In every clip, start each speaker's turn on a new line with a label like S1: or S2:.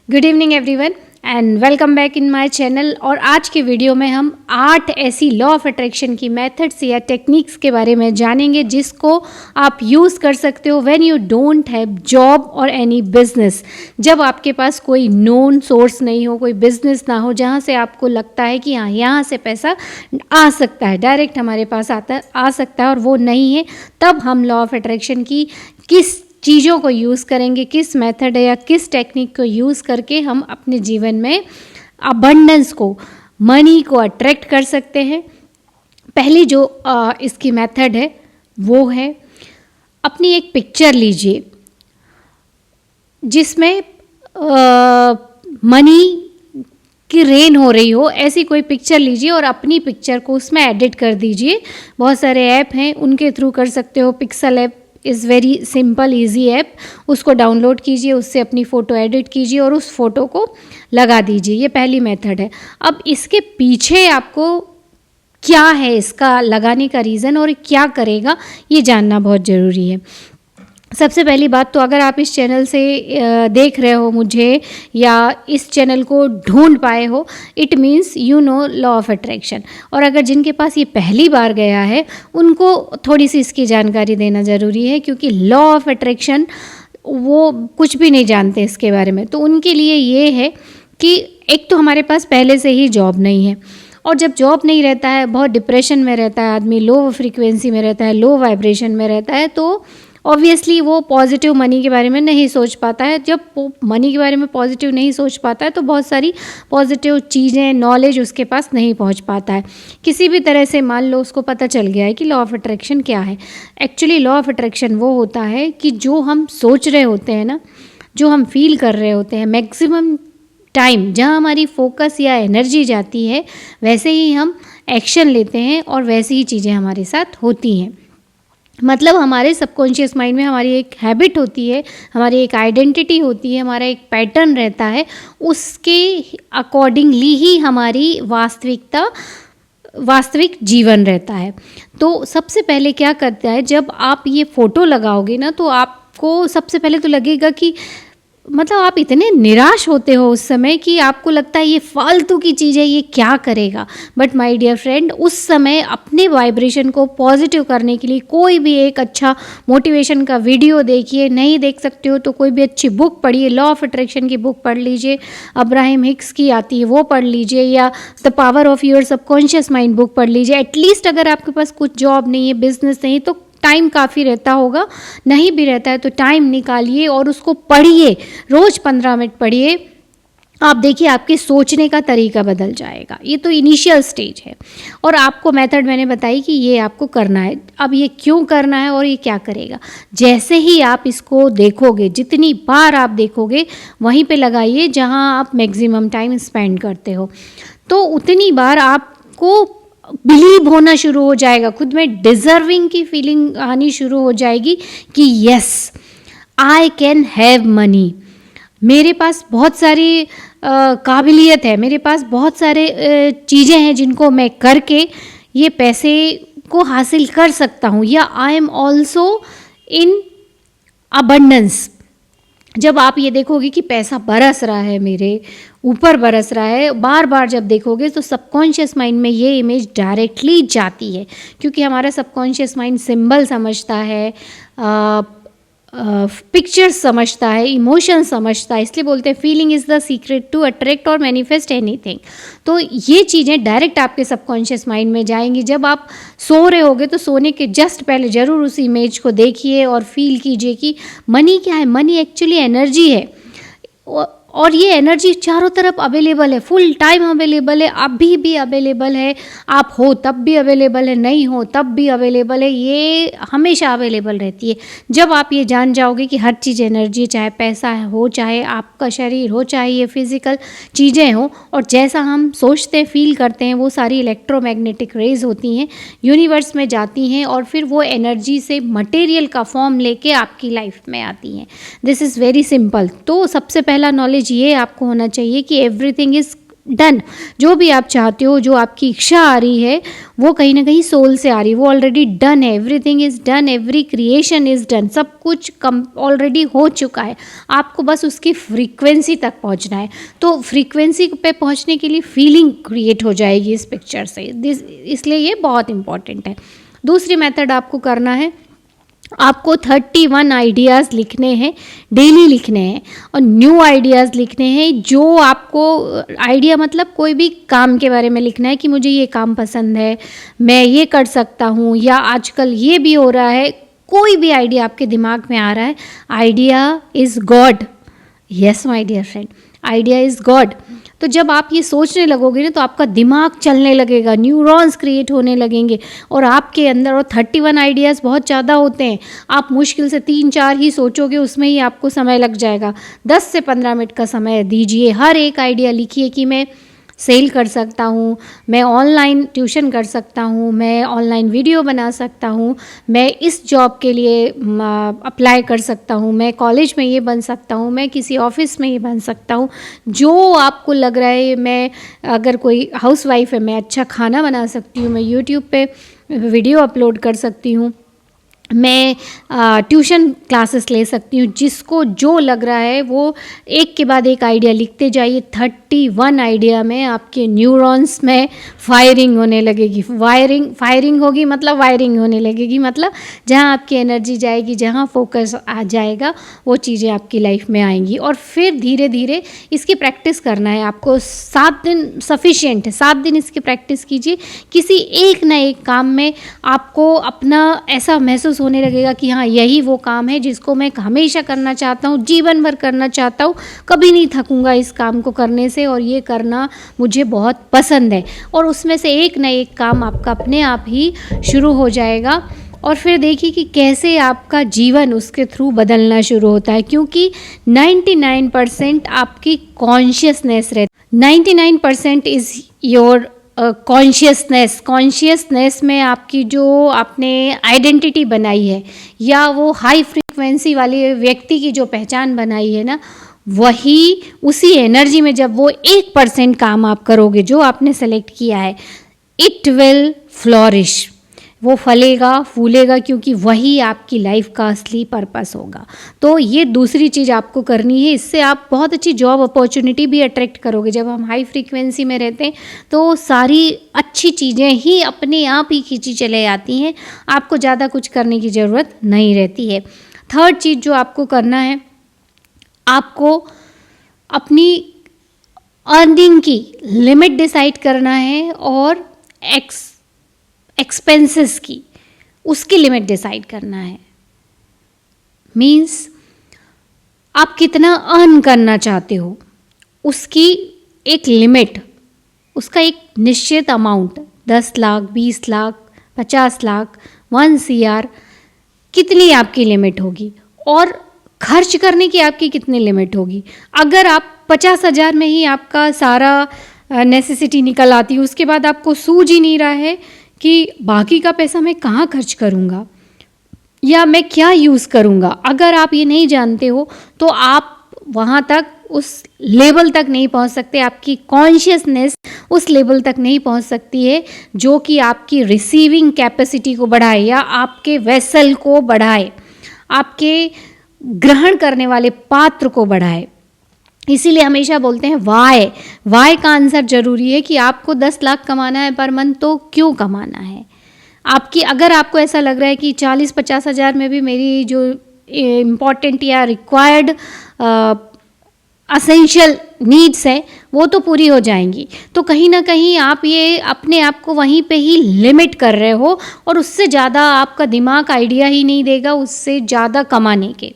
S1: Good evening everyone and welcome back in my channel. और आज के वीडियो में हम 8 ऐसी लॉ ऑफ अट्रैक्शन की मेथड्स या टेक्निक्स के बारे में जानेंगे जिसको आप यूज़ कर सकते हो when you don't have job और एनी बिजनेस। जब आपके पास कोई नोन सोर्स नहीं हो, कोई बिजनेस ना हो जहाँ से आपको लगता है कि हाँ यहाँ से पैसा आ सकता है, डायरेक्ट हमारे पास आ सकता है और वो नहीं है, तब हम लॉ ऑफ अट्रैक्शन की किस चीज़ों को यूज़ करेंगे, किस मेथड या किस टेक्निक को यूज़ करके हम अपने जीवन में अबंडेंस को, मनी को अट्रैक्ट कर सकते हैं। पहली जो इसकी मेथड है वो है, अपनी एक पिक्चर लीजिए जिसमें मनी की रेन हो रही हो, ऐसी कोई पिक्चर लीजिए और अपनी पिक्चर को उसमें एडिट कर दीजिए। बहुत सारे ऐप हैं, उनके थ्रू कर सकते हो। Pixel app is very simple easy app, उसको डाउनलोड कीजिए, उससे अपनी फ़ोटो एडिट कीजिए और उस फोटो को लगा दीजिए। ये पहली मेथड है। अब इसके पीछे आपको क्या है, इसका लगाने का रीज़न और क्या करेगा, ये जानना बहुत ज़रूरी है। सबसे पहली बात तो, अगर आप इस चैनल से देख रहे हो मुझे या इस चैनल को ढूंढ पाए हो, it means you know law of attraction. और अगर जिनके पास ये पहली बार गया है उनको थोड़ी सी इसकी जानकारी देना ज़रूरी है, क्योंकि लॉ ऑफ अट्रैक्शन वो कुछ भी नहीं जानते इसके बारे में। तो उनके लिए ये है कि एक तो हमारे पास पहले से ही जॉब नहीं है, और जब जॉब नहीं रहता है, बहुत डिप्रेशन में रहता है आदमी, लो फ्रीक्वेंसी में रहता है, लो वाइब्रेशन में रहता है, तो ऑब्वियसली वो पॉजिटिव मनी के बारे में नहीं सोच पाता है। जब वो मनी के बारे में पॉजिटिव नहीं सोच पाता है तो बहुत सारी पॉजिटिव चीज़ें, नॉलेज उसके पास नहीं पहुंच पाता है। किसी भी तरह से मान लो उसको पता चल गया है कि लॉ ऑफ अट्रैक्शन क्या है। एक्चुअली लॉ ऑफ अट्रैक्शन वो होता है कि जो हम सोच रहे होते हैं ना, जो हम फील कर रहे होते हैं, मैक्सिमम टाइम जहाँ हमारी फोकस या एनर्जी जाती है वैसे ही हम एक्शन लेते हैं और वैसी ही चीज़ें हमारे साथ होती हैं। मतलब हमारे सबकॉन्शियस माइंड में हमारी एक हैबिट होती है, हमारी एक आइडेंटिटी होती है, हमारा एक पैटर्न रहता है, उसके अकॉर्डिंगली ही हमारी वास्तविक जीवन रहता है। तो सबसे पहले क्या करता है, जब आप ये फ़ोटो लगाओगे ना तो आपको सबसे पहले तो लगेगा कि मतलब आप इतने निराश होते हो उस समय कि आपको लगता है ये फालतू की चीज़ है, ये क्या करेगा। बट माय डियर फ्रेंड, उस समय अपने वाइब्रेशन को पॉजिटिव करने के लिए कोई भी एक अच्छा मोटिवेशन का वीडियो देखिए, नहीं देख सकते हो तो कोई भी अच्छी बुक पढ़िए, लॉ ऑफ अट्रैक्शन की बुक पढ़ लीजिए, अब्राहम हिक्स की आती है वो पढ़ लीजिए, या the power of your subconscious mind book पढ़ लीजिए। एटलीस्ट अगर आपके पास कुछ जॉब नहीं है, बिजनेस नहीं, तो टाइम काफ़ी रहता होगा, नहीं भी रहता है तो टाइम निकालिए और उसको पढ़िए, रोज़ 15 मिनट पढ़िए। आप देखिए आपके सोचने का तरीका बदल जाएगा। ये तो इनिशियल स्टेज है और आपको मेथड मैंने बताई कि ये आपको करना है। अब ये क्यों करना है और ये क्या करेगा, जैसे ही आप इसको देखोगे, जितनी बार आप देखोगे वहीं पे लगाइए जहां आप मैक्सिमम टाइम स्पेंड करते हो, तो उतनी बार आपको बिलीव होना शुरू हो जाएगा, खुद में डिज़र्विंग की फीलिंग आनी शुरू हो जाएगी कि yes I can have money, मेरे पास बहुत सारी काबिलियत है, मेरे पास बहुत सारे चीज़ें हैं जिनको मैं करके ये पैसे को हासिल कर सकता हूँ, या I am also in abundance. जब आप ये देखोगे कि पैसा बरस रहा है, मेरे ऊपर बरस रहा है, बार बार जब देखोगे तो सबकॉन्शियस माइंड में ये इमेज डायरेक्टली जाती है, क्योंकि हमारा सबकॉन्शियस माइंड सिंबल समझता है, पिक्चर्स समझता है, इमोशन समझता है, इसलिए बोलते हैं feeling is the secret to attract और मैनिफेस्ट एनीथिंग। तो ये चीज़ें डायरेक्ट आपके सबकॉन्शियस माइंड में जाएंगी। जब आप सो रहे होगे तो सोने के जस्ट पहले ज़रूर उस इमेज को देखिए और फील कीजिए कि मनी क्या है। मनी एक्चुअली एनर्जी है, और ये एनर्जी चारों तरफ अवेलेबल है, फुल टाइम अवेलेबल है, अभी भी अवेलेबल है, आप हो तब भी अवेलेबल है, नहीं हो तब भी अवेलेबल है, ये हमेशा अवेलेबल रहती है। जब आप ये जान जाओगे कि हर चीज़ एनर्जी, चाहे पैसा हो, चाहे आपका शरीर हो, चाहे ये फिज़िकल चीज़ें हो, और जैसा हम सोचते हैं, फील करते हैं, वो सारी इलेक्ट्रोमैग्नेटिक रेज होती हैं, यूनिवर्स में जाती हैं और फिर वो एनर्जी से मटेरियल का फॉर्म लेके आपकी लाइफ में आती हैं। This is very simple. तो सबसे पहला नॉलेज ये आपको होना चाहिए कि एवरीथिंग इज़ डन। जो भी आप चाहते हो, जो आपकी इच्छा आ रही है, वो कहीं ना कहीं सोल से आ रही है, वो ऑलरेडी डन है। Everything is done, every creation is done, सब कुछ कम ऑलरेडी हो चुका है। आपको बस उसकी फ्रीक्वेंसी तक पहुंचना है। तो फ्रीक्वेंसी पे पहुंचने के लिए फीलिंग क्रिएट हो जाएगी इस पिक्चर से, इसलिए ये बहुत इंपॉर्टेंट है। दूसरी मेथड आपको करना है, आपको 31 आइडियाज़ लिखने हैं, डेली लिखने हैं, और न्यू आइडियाज़ लिखने हैं। जो आपको आइडिया मतलब कोई भी काम के बारे में लिखना है कि मुझे ये काम पसंद है, मैं ये कर सकता हूँ, या आजकल ये भी हो रहा है। कोई भी आइडिया आपके दिमाग में आ रहा है, idea is God. Yes my dear friend, idea is God. तो जब आप ये सोचने लगोगे ना, तो आपका दिमाग चलने लगेगा, न्यूरॉन्स क्रिएट होने लगेंगे और आपके अंदर, और 31 आइडियाज़ बहुत ज़्यादा होते हैं। आप मुश्किल से 3-4 ही सोचोगे, उसमें ही आपको समय लग जाएगा। 10 से 15 मिनट का समय दीजिए, हर एक आइडिया लिखिए कि मैं सेल कर सकता हूँ, मैं ऑनलाइन ट्यूशन कर सकता हूँ, मैं ऑनलाइन वीडियो बना सकता हूँ, मैं इस जॉब के लिए अप्लाई कर सकता हूँ, मैं कॉलेज में ये बन सकता हूँ, मैं किसी ऑफिस में ये बन सकता हूँ। जो आपको लग रहा है, मैं अगर कोई हाउसवाइफ है, मैं अच्छा खाना बना सकती हूँ, मैं यूट्यूब पे वीडियो अपलोड कर सकती हूँ, मैं ट्यूशन क्लासेस ले सकती हूँ। जिसको जो लग रहा है वो एक के बाद एक आइडिया लिखते जाइए। 31 आइडिया में आपके न्यूरॉन्स में फायरिंग होने लगेगी। फायरिंग होगी मतलब वायरिंग होने लगेगी, मतलब जहाँ आपकी एनर्जी जाएगी, जहाँ फोकस आ जाएगा, वो चीज़ें आपकी लाइफ में आएंगी। और फिर धीरे धीरे इसकी प्रैक्टिस करना है आपको। 7 दिन सफिशिएंट है, 7 दिन इसकी प्रैक्टिस कीजिए। किसी एक ना एक काम में आपको अपना ऐसा महसूस होने लगेगा कि हाँ, यही वो काम है जिसको मैं हमेशा करना चाहता हूँ, जीवन भर करना चाहता हूँ, कभी नहीं थकूंगा इस काम को करने से, और ये करना मुझे बहुत पसंद है। और उसमें से एक ना एक काम आपका अपने आप ही शुरू हो जाएगा। और फिर देखिए कि कैसे आपका जीवन उसके थ्रू बदलना शुरू होता है, क्योंकि 99% आपकी कॉन्शियसनेस रहती, 99% इज़ योर कॉन्शियसनेस में आपकी जो आपने आइडेंटिटी बनाई है, या वो हाई फ्रीक्वेंसी वाले व्यक्ति की जो पहचान बनाई है ना, वही उसी एनर्जी में जब वो 1% काम आप करोगे जो आपने सेलेक्ट किया है, इट विल फ्लोरिश, वो फलेगा फूलेगा, क्योंकि वही आपकी लाइफ का असली पर्पस होगा। तो ये दूसरी चीज़ आपको करनी है। इससे आप बहुत अच्छी जॉब अपॉर्चुनिटी भी अट्रैक्ट करोगे। जब हम हाई फ्रीक्वेंसी में रहते हैं तो सारी अच्छी चीज़ें ही अपने आप ही खींची चले आती हैं, आपको ज़्यादा कुछ करने की ज़रूरत नहीं रहती है। थर्ड चीज़ जो आपको करना है, आपको अपनी अर्निंग की लिमिट डिसाइड करना है, और एक्सपेंसेस की उसकी लिमिट डिसाइड करना है। मीन्स आप कितना अर्न करना चाहते हो, उसकी एक लिमिट, उसका एक निश्चित अमाउंट, 10 लाख, 20 लाख, 50 लाख, 1 CR, कितनी आपकी लिमिट होगी, और खर्च करने की आपकी कितनी लिमिट होगी। अगर आप 50,000 में ही आपका सारा नेसेसिटी निकल आती है, उसके बाद आपको सूझ ही नहीं रहा है कि बाकी का पैसा मैं कहाँ खर्च करूँगा या मैं क्या यूज़ करूँगा, अगर आप ये नहीं जानते हो तो आप वहाँ तक, उस लेवल तक नहीं पहुँच सकते। आपकी कॉन्शियसनेस उस लेवल तक नहीं पहुँच सकती है जो कि आपकी रिसीविंग कैपेसिटी को बढ़ाए, या आपके वेसल को बढ़ाए, आपके ग्रहण करने वाले पात्र को बढ़ाए। इसीलिए हमेशा बोलते हैं वाई का आंसर जरूरी है कि आपको 10 लाख कमाना है पर मंथ, तो क्यों कमाना है। आपकी, अगर आपको ऐसा लग रहा है कि 40-50 हज़ार में भी मेरी जो इम्पॉर्टेंट या रिक्वायर्ड असेंशियल नीड्स है वो तो पूरी हो जाएंगी, तो कहीं ना कहीं आप ये अपने आप को वहीं पे ही लिमिट कर रहे हो, और उससे ज़्यादा आपका दिमाग आइडिया ही नहीं देगा उससे ज़्यादा कमाने के,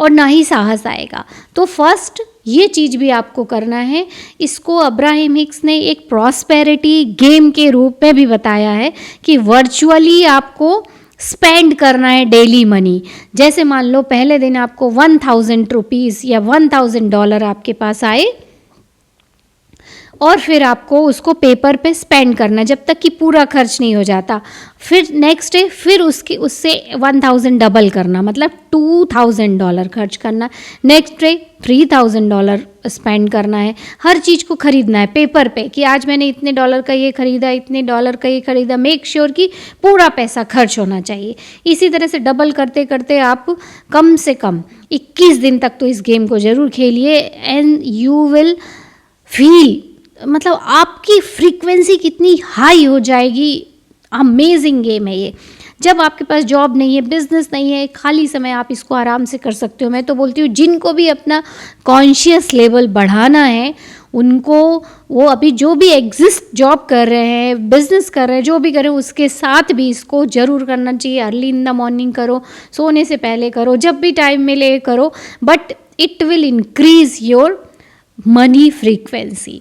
S1: और ना ही साहस आएगा। तो फर्स्ट ये चीज़ भी आपको करना है। इसको अब्राहम हिक्स ने एक प्रॉस्पेरिटी गेम के रूप में भी बताया है कि वर्चुअली आपको स्पेंड करना है डेली मनी। जैसे मान लो पहले दिन आपको 1000 रुपीज़ या $1000 आपके पास आए, और फिर आपको उसको पेपर पे स्पेंड करना जब तक कि पूरा खर्च नहीं हो जाता। फिर नेक्स्ट डे फिर उससे 1000 डबल करना, मतलब $2000 खर्च करना। नेक्स्ट डे $3000 स्पेंड करना है। हर चीज़ को खरीदना है पेपर पे कि आज मैंने इतने डॉलर का ये खरीदा, इतने डॉलर का ये खरीदा। मेक श्योर कि पूरा पैसा खर्च होना चाहिए। इसी तरह से डबल करते करते आप कम से कम 21 दिन तक तो इस गेम को ज़रूर खेलिए, एंड यू विल फील, मतलब आपकी फ्रीक्वेंसी कितनी हाई हो जाएगी। अमेजिंग गेम है ये। जब आपके पास जॉब नहीं है, बिजनेस नहीं है, खाली समय, आप इसको आराम से कर सकते हो। मैं तो बोलती हूँ जिनको भी अपना कॉन्शियस लेवल बढ़ाना है, उनको वो अभी जो भी एग्जिस्ट जॉब कर रहे हैं, बिजनेस कर रहे हैं, जो भी करें, उसके साथ भी इसको ज़रूर करना चाहिए। अर्ली इन द मॉर्निंग करो, सोने से पहले करो, जब भी टाइम मिले करो, but it will increase your money frequency.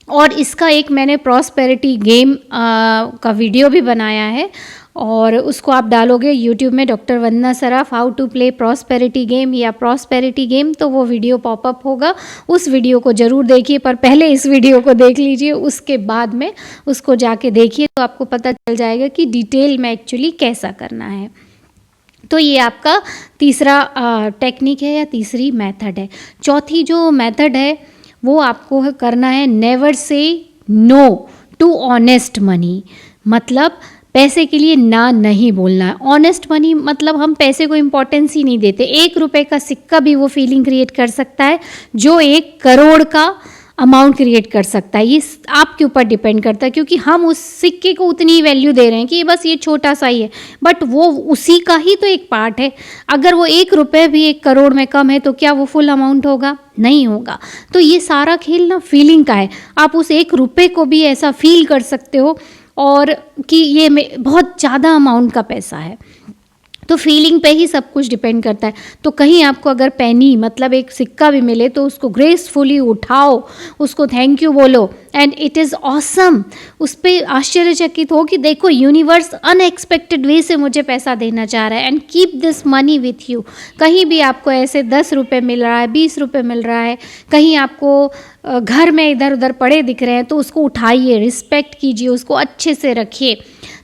S1: और इसका एक मैंने प्रॉस्पेरिटी गेम का वीडियो भी बनाया है, और उसको आप डालोगे यूट्यूब में doctor Vandana Saraf how to play prosperity game या प्रॉस्पेरिटी गेम, तो वो वीडियो पॉपअप होगा। उस वीडियो को ज़रूर देखिए, पर पहले इस वीडियो को देख लीजिए, उसके बाद में उसको जाके देखिए, तो आपको पता चल जाएगा कि डिटेल में एक्चुअली कैसा करना है। तो ये आपका तीसरा टेक्निक है या तीसरी मेथड है। चौथी जो मेथड है वो आपको करना है never say no to honest money, मतलब पैसे के लिए ना नहीं बोलना है। ऑनेस्ट मनी मतलब हम पैसे को इम्पोर्टेंस ही नहीं देते। 1 रुपये का सिक्का भी वो फीलिंग क्रिएट कर सकता है जो 1 करोड़ का अमाउंट क्रिएट कर सकता है। ये आपके ऊपर डिपेंड करता है, क्योंकि हम उस सिक्के को उतनी ही वैल्यू दे रहे हैं कि बस ये छोटा सा ही है, बट वो उसी का ही तो एक पार्ट है। अगर वो 1 रुपये भी 1 करोड़ में कम है तो क्या वो फुल अमाउंट होगा? नहीं होगा। तो ये सारा खेल ना फीलिंग का है। आप उस 1 रुपये को भी ऐसा फील कर सकते हो और कि ये बहुत ज़्यादा अमाउंट का पैसा है। तो फीलिंग पे ही सब कुछ डिपेंड करता है। तो कहीं आपको अगर पेनी मतलब एक सिक्का भी मिले तो उसको ग्रेसफुली उठाओ, उसको थैंक यू बोलो, एंड इट इज़ ऑसम। उस पर आश्चर्यचकित हो कि देखो यूनिवर्स अनएक्सपेक्टेड वे से मुझे पैसा देना चाह रहा है, and keep this money with you. कहीं भी आपको ऐसे 10 रुपये मिल रहा है, 20 रुपये मिल रहा है, कहीं आपको घर में इधर उधर पड़े दिख रहे हैं, तो उसको उठाइए, रिस्पेक्ट कीजिए, उसको अच्छे से रखिए।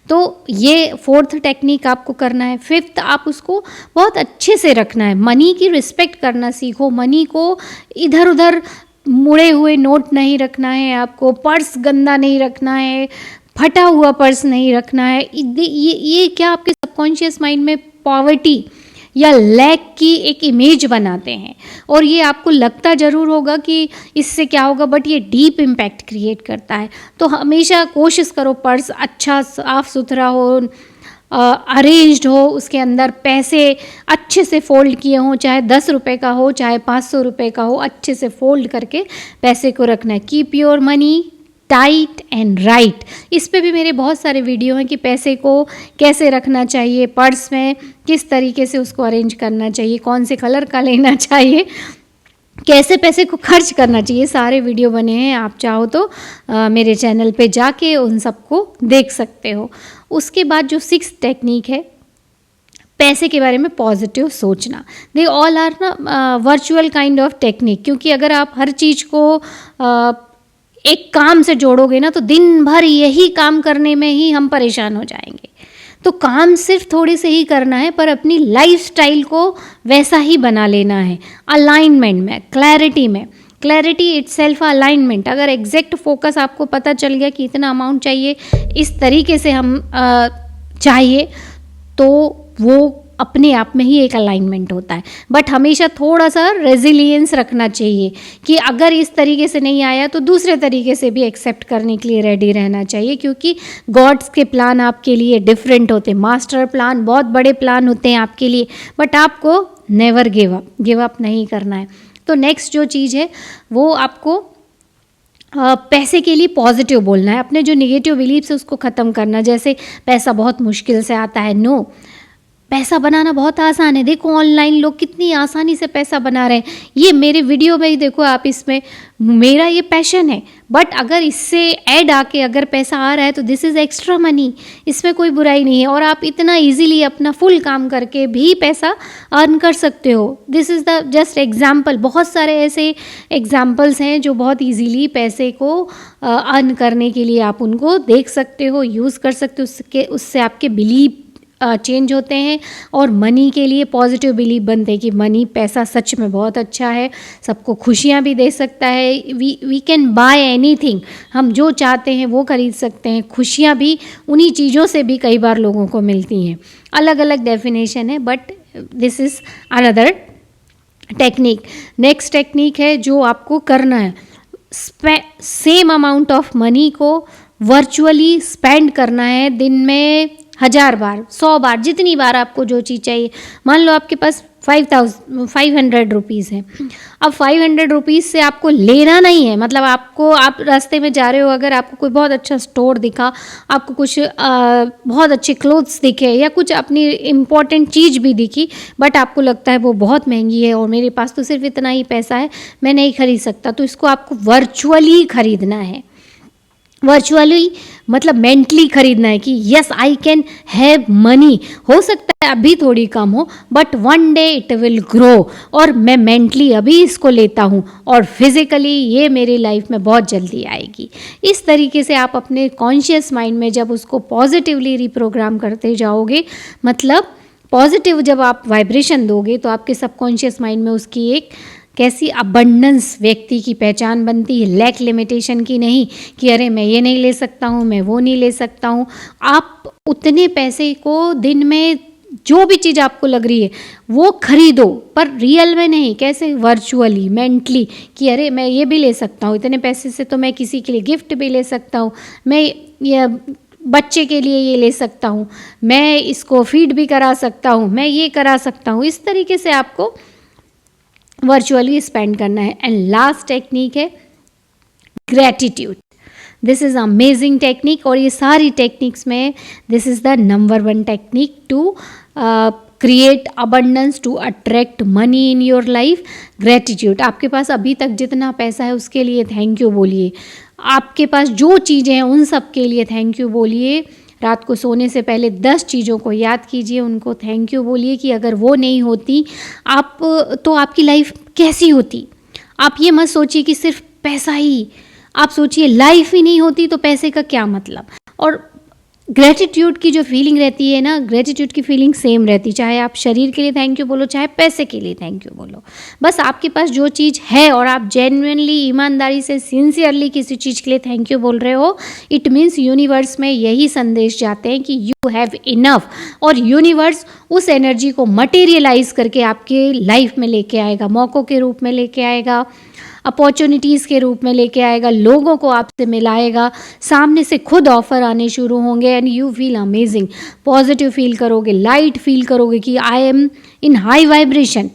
S1: तो ये 4th टेक्निक आपको करना है। 5th आप उसको बहुत अच्छे से रखना है। मनी की रिस्पेक्ट करना सीखो। मनी को इधर उधर मुड़े हुए नोट नहीं रखना है आपको, पर्स गंदा नहीं रखना है, फटा हुआ पर्स नहीं रखना है। ये क्या आपके सबकॉन्शियस माइंड में पॉवर्टी या लैक की एक इमेज बनाते हैं, और ये आपको लगता ज़रूर होगा कि इससे क्या होगा, बट ये डीप इम्पैक्ट क्रिएट करता है। तो हमेशा कोशिश करो पर्स अच्छा साफ सुथरा हो, अरेंज्ड हो, उसके अंदर पैसे अच्छे से फोल्ड किए हों, चाहे 10 रुपये का हो चाहे 500 रुपये का हो, अच्छे से फोल्ड करके पैसे को रखना है। Keep your money tight and right. इस पे भी मेरे बहुत सारे वीडियो हैं कि पैसे को कैसे रखना चाहिए, पर्स में किस तरीके से उसको अरेंज करना चाहिए, कौन से कलर का लेना चाहिए, कैसे पैसे को खर्च करना चाहिए। सारे वीडियो बने हैं, आप चाहो तो मेरे चैनल पे जाके उन सबको देख सकते हो। उसके बाद जो 6th टेक्निक है, पैसे के बारे में पॉजिटिव सोचना। दे ऑल आर ना वर्चुअल काइंड ऑफ टेक्निक, क्योंकि अगर आप हर चीज़ को एक काम से जोड़ोगे ना तो दिन भर यही काम करने में ही हम परेशान हो जाएंगे। तो काम सिर्फ थोड़े से ही करना है, पर अपनी लाइफस्टाइल को वैसा ही बना लेना है, अलाइनमेंट में, क्लैरिटी में। Clarity itself alignment. अगर एग्जैक्ट फोकस आपको पता चल गया कि इतना अमाउंट चाहिए, इस तरीके से हम चाहिए, तो वो अपने आप में ही एक अलाइनमेंट होता है। बट हमेशा थोड़ा सा रेजिलियंस रखना चाहिए कि अगर इस तरीके से नहीं आया तो दूसरे तरीके से भी एक्सेप्ट करने के लिए रेडी रहना चाहिए, क्योंकि गॉड्स के प्लान आपके लिए डिफरेंट होते हैं। मास्टर प्लान, बहुत बड़े प्लान होते हैं आपके लिए, बट आपको नेवर गिव अप नहीं करना है। तो नेक्स्ट जो चीज़ है वो आपको पैसे के लिए पॉजिटिव बोलना है। अपने जो निगेटिव बिलीव्स है उसको ख़त्म करना। जैसे पैसा बहुत मुश्किल से आता है, नो, पैसा बनाना बहुत आसान है। देखो ऑनलाइन लोग कितनी आसानी से पैसा बना रहे हैं। ये मेरे वीडियो में ही देखो आप, इसमें मेरा ये पैशन है, बट अगर इससे ऐड आके अगर पैसा आ रहा है तो दिस इज़ एक्स्ट्रा मनी, इसमें कोई बुराई नहीं है। और आप इतना इजीली अपना फुल काम करके भी पैसा अर्न कर सकते हो। This is the just example. बहुत सारे ऐसे एग्जाम्पल्स हैं जो बहुत इजीली पैसे को अर्न करने के लिए आप उनको देख सकते हो, यूज़ कर सकते हो। उससे आपके बिलीव चेंज होते हैं और मनी के लिए पॉजिटिव बिलीव बनते हैं कि मनी, पैसा सच में बहुत अच्छा है, सबको खुशियाँ भी दे सकता है। वी कैन बाय एनीथिंग, हम जो चाहते हैं वो खरीद सकते हैं। खुशियाँ भी उन्हीं चीज़ों से भी कई बार लोगों को मिलती हैं। अलग अलग डेफिनेशन है, but this is another technique. Next technique है जो आपको करना है, सेम अमाउंट ऑफ मनी को वर्चुअली स्पेंड करना है दिन में 1000 बार, 100 बार, जितनी बार आपको जो चीज़ चाहिए। मान लो आपके पास 500 रुपीज़ है। अब 500 रुपीज़ से आपको लेना नहीं है, मतलब आप रास्ते में जा रहे हो, अगर आपको कोई बहुत अच्छा स्टोर दिखा, आपको कुछ बहुत अच्छे क्लोथ्स दिखे या कुछ अपनी इम्पॉर्टेंट चीज़ भी दिखी, बट आपको लगता है वो बहुत महंगी है और मेरे पास तो सिर्फ इतना ही पैसा है, मैं नहीं खरीद सकता, तो इसको आपको वर्चुअली खरीदना है। वर्चुअली मतलब मेंटली खरीदना है कि yes I can have money. हो सकता है अभी थोड़ी कम हो, but one day it will grow, और मैं मेंटली अभी इसको लेता हूँ और फिज़िकली ये मेरी लाइफ में बहुत जल्दी आएगी। इस तरीके से आप अपने कॉन्शियस माइंड में जब उसको पॉजिटिवली रिप्रोग्राम करते जाओगे, मतलब पॉजिटिव जब आप वाइब्रेशन दोगे, तो आपके सबकॉन्शियस माइंड में उसकी एक कैसी अबंडेंस व्यक्ति की पहचान बनती है, लैक लिमिटेशन की नहीं कि अरे मैं ये नहीं ले सकता हूँ, मैं वो नहीं ले सकता हूँ। आप उतने पैसे को दिन में जो भी चीज़ आपको लग रही है वो खरीदो, पर रियल में नहीं, कैसे, वर्चुअली, मेंटली, कि अरे मैं ये भी ले सकता हूँ, इतने पैसे से तो मैं किसी के लिए गिफ्ट भी ले सकता हूँ, मैं ये बच्चे के लिए ये ले सकता हूँ, मैं इसको फीड भी करा सकता हूँ, मैं ये करा सकता हूँ। इस तरीके से आपको वर्चुअली स्पेंड करना है। एंड लास्ट टेक्निक है gratitude. This is amazing technique, और ये सारी टेक्निक्स में this is the number 1 technique to create abundance, to attract money in your life. Gratitude. आपके पास अभी तक जितना पैसा है उसके लिए थैंक यू बोलिए। आपके पास जो चीज़ें हैं उन सब के लिए थैंक यू बोलिए। रात को सोने से पहले 10 चीज़ों को याद कीजिए, उनको थैंक यू बोलिए कि अगर वो नहीं होती आप, तो आपकी लाइफ कैसी होती। आप ये मत सोचिए कि सिर्फ पैसा ही, आप सोचिए लाइफ ही नहीं होती तो पैसे का क्या मतलब। और ग्रेटिट्यूड की जो फीलिंग रहती है ना, ग्रेटिट्यूड की फीलिंग सेम रहती, चाहे आप शरीर के लिए थैंक यू बोलो, चाहे पैसे के लिए थैंक यू बोलो। बस आपके पास जो चीज़ है और आप जेन्युइनली, ईमानदारी से, सिंसियरली किसी चीज़ के लिए थैंक यू बोल रहे हो, इट मीन्स यूनिवर्स में यही संदेश जाते हैं कि यू हैव इनफ, और यूनिवर्स उस एनर्जी को मटेरियलाइज करके आपके लाइफ में लेके आएगा, मौक़ों के रूप में लेके आएगा, अपॉर्चुनिटीज़ के रूप में लेके आएगा, लोगों को आपसे मिलाएगा, सामने से खुद ऑफ़र आने शुरू होंगे, and you feel amazing, positive feel करोगे, लाइट फील करोगे कि I am in high vibration.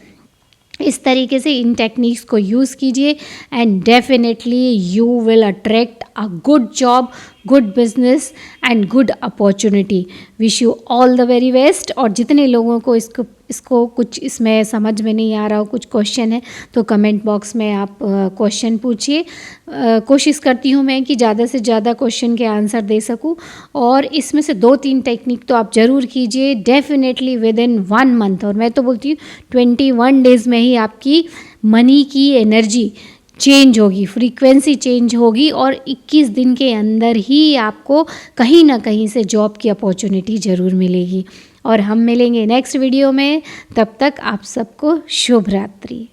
S1: इस तरीके से इन टेक्निक्स को यूज़ कीजिए and definitely you will attract a good job, good business and good opportunity. Wish you all the very best. और जितने लोगों को इसको कुछ इसमें समझ में नहीं आ रहा हो, कुछ क्वेश्चन है, तो कमेंट बॉक्स में आप क्वेश्चन पूछिए। कोशिश करती हूँ मैं कि ज़्यादा से ज़्यादा क्वेश्चन के आंसर दे सकूँ, और इसमें से 2-3 टेक्निक तो आप ज़रूर कीजिए डेफिनेटली विद इन 1 मंथ। और मैं तो बोलती हूँ 21 डेज़ में ही आपकी मनी की एनर्जी चेंज होगी, फ्रीक्वेंसी चेंज होगी, और 21 दिन के अंदर ही आपको कहीं ना कहीं से जॉब की अपॉर्चुनिटी ज़रूर मिलेगी। और हम मिलेंगे नेक्स्ट वीडियो में, तब तक आप सबको शुभ रात्रि।